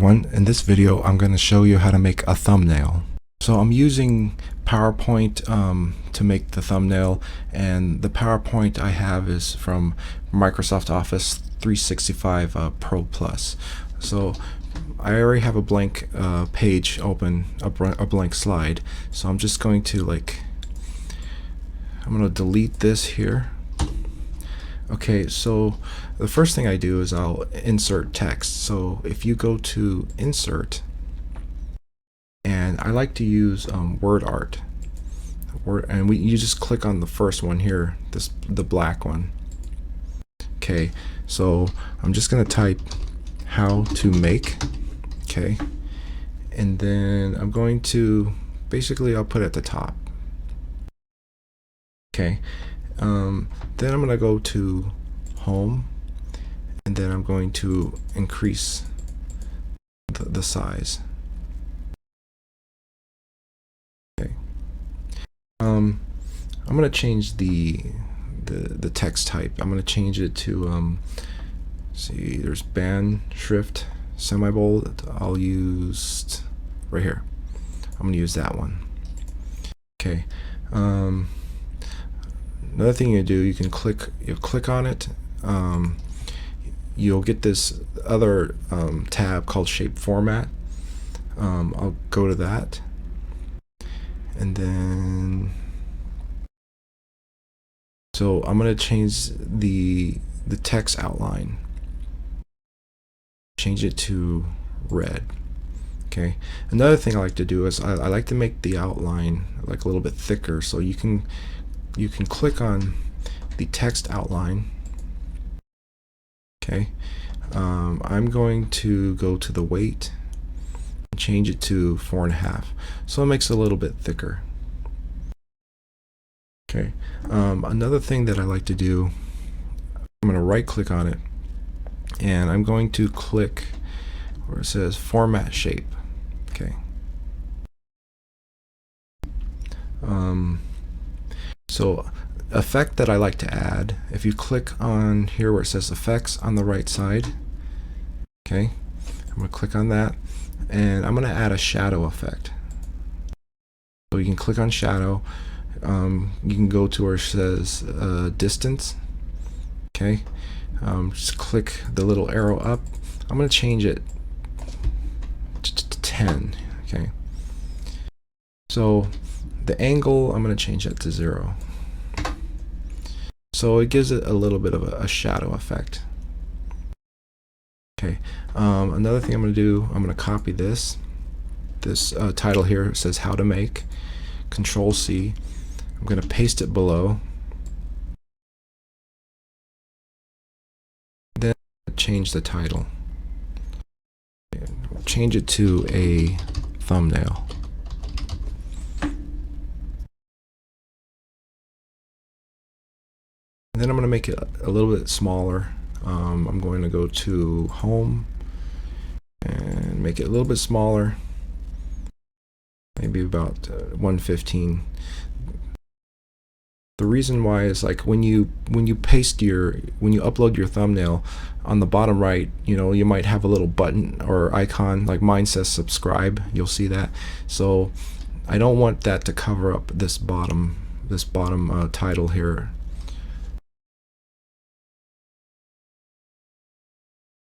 everyone. In this video I'm going to show you how to make a thumbnail. So I'm using PowerPoint to make the thumbnail, and the PowerPoint I have is from Microsoft Office 365 Pro Plus. So I already have a blank page open, a blank slide, so I'm just going to I'm going to delete this here. Okay, so the first thing I do is I'll insert text. So if you go to Insert, and I like to use Word Art, and you just click on the first one here, the black one. Okay, so I'm just gonna type how to make. Okay, and then I'm going to I'll put it at the top. Okay. Then I'm going to go to Home, and then I'm going to increase the size. Okay. I'm going to change the text type. I'm going to change it to see, there's band shrift semi-bold. I'll use right here. I'm going to use that one. Okay. Another thing you do, you click on it. You'll get this other tab called Shape Format. I'll go to that, and then so I'm going to change the text outline. Change it to red. Okay. Another thing I like to do is I like to make the outline like a little bit thicker, so you can click on the text outline. Okay, I'm going to go to the weight and change it to 4.5, so it makes it a little bit thicker. Okay, another thing that I like to do, I'm going to right click on it, and I'm going to click where it says Format Shape. Okay. So effect that I like to add, if you click on here where it says Effects on the right side, okay, I'm going to click on that, and I'm going to add a shadow effect. So you can click on shadow, you can go to where it says distance, okay, just click the little arrow up. I'm going to change it to 10, okay. So the angle, I'm going to change that to 0. So it gives it a little bit of a shadow effect. Okay. Another thing I'm going to do, I'm going to copy this title here. It says how to make. Control C. I'm going to paste it below. Then change the title. Change it to a thumbnail. Then I'm going to make it a little bit smaller. I'm going to go to Home and make it a little bit smaller, maybe about 115. The reason why is when you upload your thumbnail, on the bottom right, you might have a little button or icon, like mine says subscribe. You'll see that. So I don't want that to cover up this bottom title here.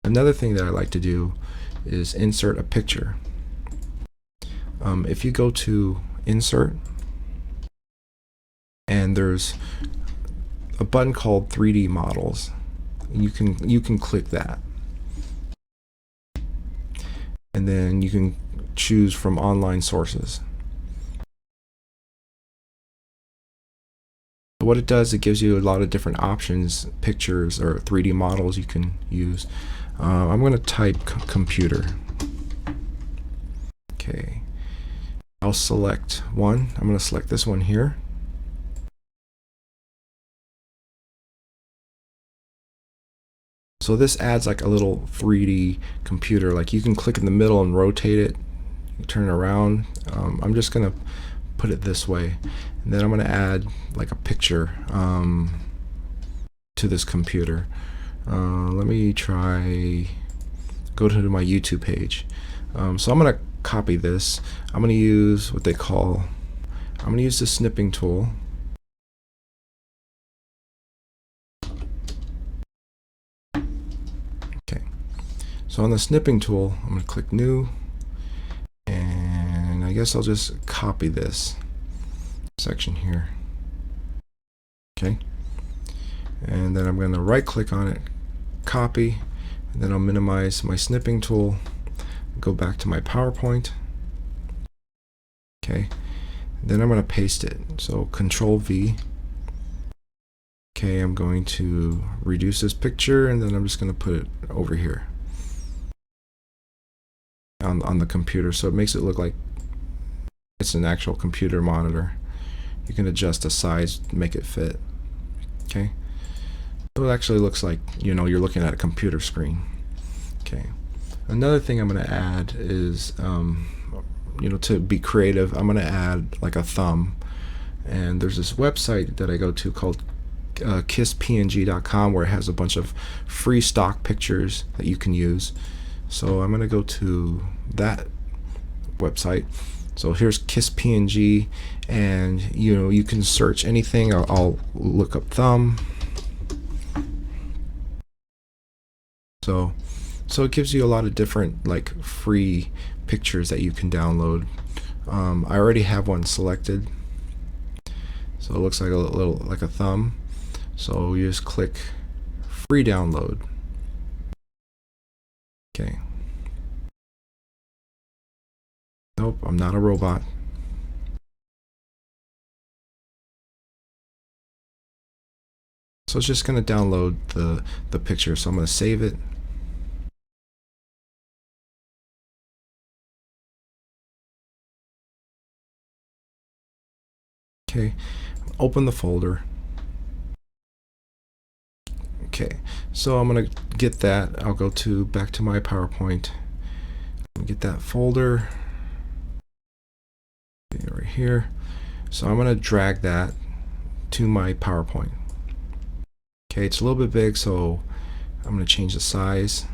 Another thing that I like to do is insert a picture. If you go to Insert, and there's a button called 3D Models, you can click that, and then you can choose from online sources. What it does, it gives you a lot of different options, pictures or 3D models you can use. I'm going to type computer. Okay, I'll select one. I'm going to select this one here. So this adds like a little 3D computer. Like you can click in the middle and rotate it, you turn it around. I'm just going to put it this way, and then I'm going to add like a picture to this computer. Let me try go to my YouTube page. So I'm going to copy this. I'm going to use what they call, I'm going to use the Snipping Tool. Okay. So on the Snipping Tool, I'm going to click New, and I guess I'll just copy this section here. Okay. And then I'm going to right click on it, copy, and then I'll minimize my Snipping Tool, go back to my PowerPoint. Okay. Then I'm going to paste it. So Control V. Okay, I'm going to reduce this picture, and then I'm just going to put it over here on the computer, so it makes it look like it's an actual computer monitor. You can adjust the size, make it fit. Okay. So it actually looks like, you know, you're looking at a computer screen. Okay. Another thing I'm going to add is, you know, to be creative, I'm going to add like a thumb. And there's this website that I go to called kisspng.com, where it has a bunch of free stock pictures that you can use. So I'm going to go to that website. So here's kisspng, and you know, you can search anything. I'll look up thumb. So it gives you a lot of different like free pictures that you can download. I already have one selected, so it looks like a little like a thumb. So you just click free download. Okay. Nope, I'm not a robot. So it's just going to download the picture. So I'm going to save it. Okay, open the folder. Okay, so I'm going to get that. I'll go back to my PowerPoint. Get that folder right here. So I'm going to drag that to my PowerPoint. Okay, it's a little bit big, so I'm going to change the size.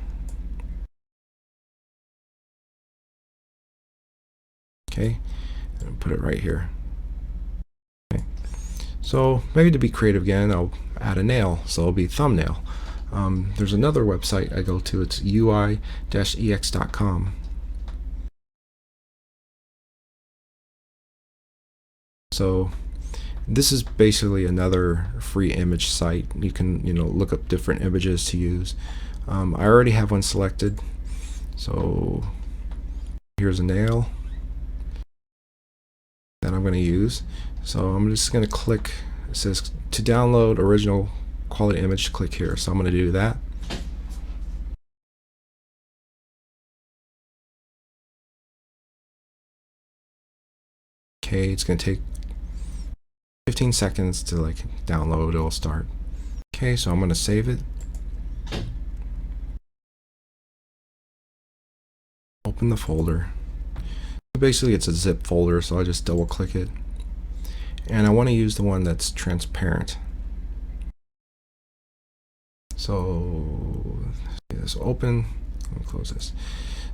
Okay, and put it right here. Okay. So maybe to be creative again, I'll add a nail, so it'll be thumbnail. There's another website I go to, it's ui-ex.com. So this is basically another free image site. You can, you know, look up different images to use. I already have one selected, so here's a nail that I'm going to use. So I'm just going to click, it says to download original quality image, click here. So I'm going to do that. Okay, it's going to take 15 seconds to like download. It'll start. Okay, so I'm going to save it. Open the folder. Basically it's a zip folder, so I just double click it, and I want to use the one that's transparent. So this will open. Let me close this.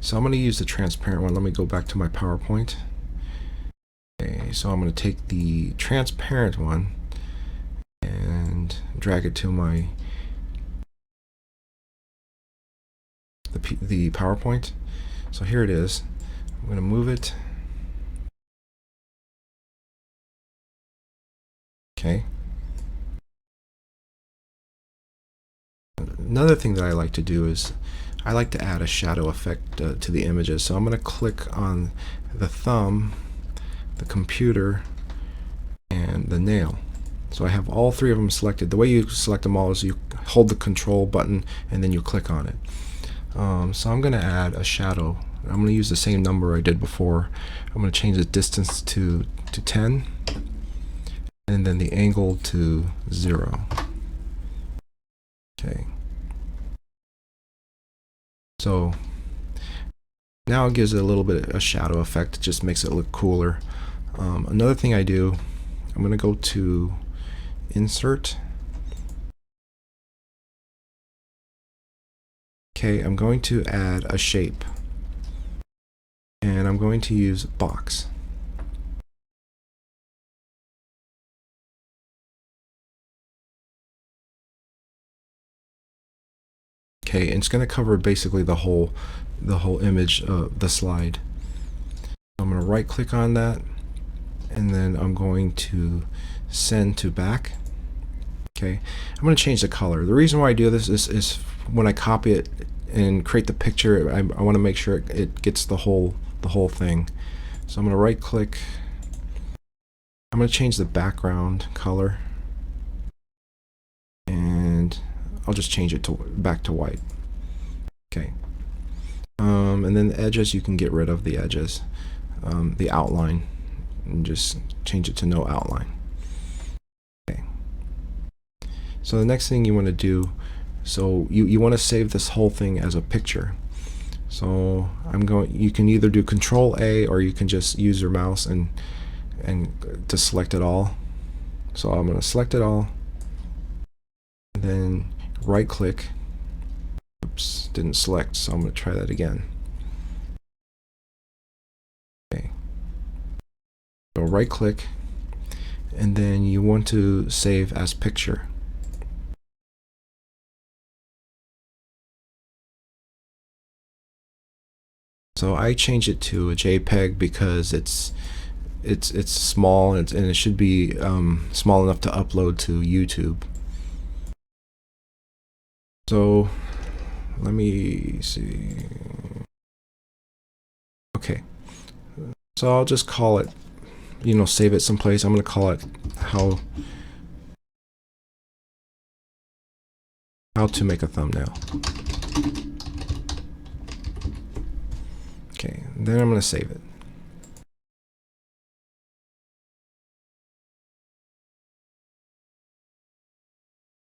So I'm going to use the transparent one. Let me go back to my PowerPoint. Okay, so I'm going to take the transparent one and drag it to my the PowerPoint. So here it is. I'm going to move it. Okay. Another thing that I like to do is I like to add a shadow effect to the images. So I'm going to click on the thumb, the computer, and the nail. So I have all three of them selected. The way you select them all is you hold the control button and then you click on it. So I'm going to add a shadow. I'm going to use the same number I did before. I'm going to change the distance to 10, and then the angle to 0. Okay. So now it gives it a little bit of a shadow effect. It just makes it look cooler. Another thing I do, I'm going to go to Insert. Okay, I'm going to add a shape, and I'm going to use box. Okay, and it's going to cover basically the whole image of the slide. I'm going to right click on that, and then I'm going to send to back. Okay, I'm going to change the color. The reason why I do this is when I copy it and create the picture, I want to make sure it gets the whole thing. So I'm going to right click. I'm going to change the background color, and I'll just change it to back to white. Okay, and then the edges, you can get rid of the edges, the outline, and just change it to no outline. Okay. So the next thing you want to do, so you want to save this whole thing as a picture. So you can either do Control A, or you can just use your mouse and to select it all. So I'm going to select it all, and then right click. Oops, didn't select, so I'm going to try that again. Okay. So right click, and then you want to save as picture. So I change it to a JPEG because it's small, and it should be small enough to upload to YouTube. So let me see. Okay, so I'll just call it, save it someplace. I'm going to call it how to make a thumbnail. Okay, then I'm going to save it.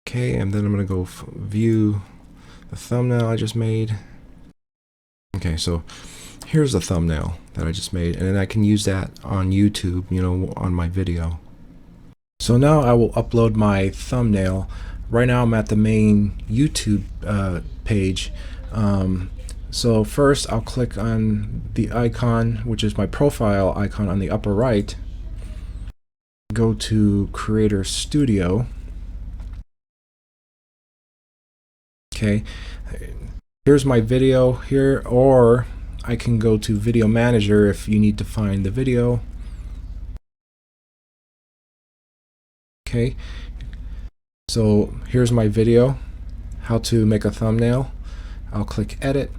Okay, and then I'm going to go view the thumbnail I just made. Okay, so here's the thumbnail that I just made, and then I can use that on YouTube, on my video. So now I will upload my thumbnail. Right now I'm at the main YouTube page. So first I'll click on the icon, which is my profile icon on the upper right. Go to Creator Studio. Okay, here's my video here, or I can go to Video Manager if you need to find the video. Okay, so here's my video, how to make a thumbnail. I'll click Edit.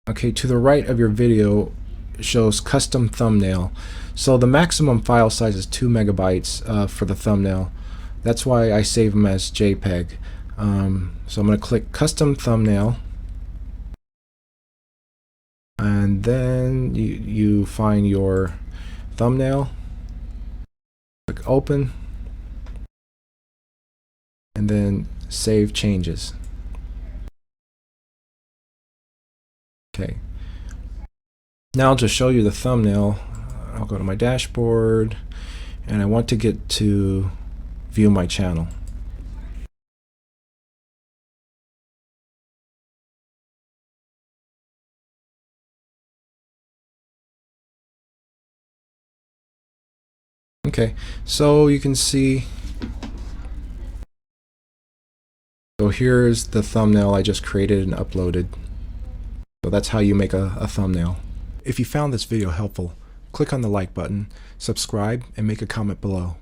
Okay, to the right of your video shows Custom Thumbnail. So the maximum file size is 2 megabytes for the thumbnail. That's why I save them as JPEG. So I'm going to click Custom Thumbnail, and then you find your thumbnail, click Open, and then Save Changes. Okay. Now to show you the thumbnail, I'll go to my dashboard, and I want to get to View My Channel. Okay, so you can see, so here's the thumbnail I just created and uploaded. So that's how you make a thumbnail. If you found this video helpful, click on the like button, subscribe, and make a comment below.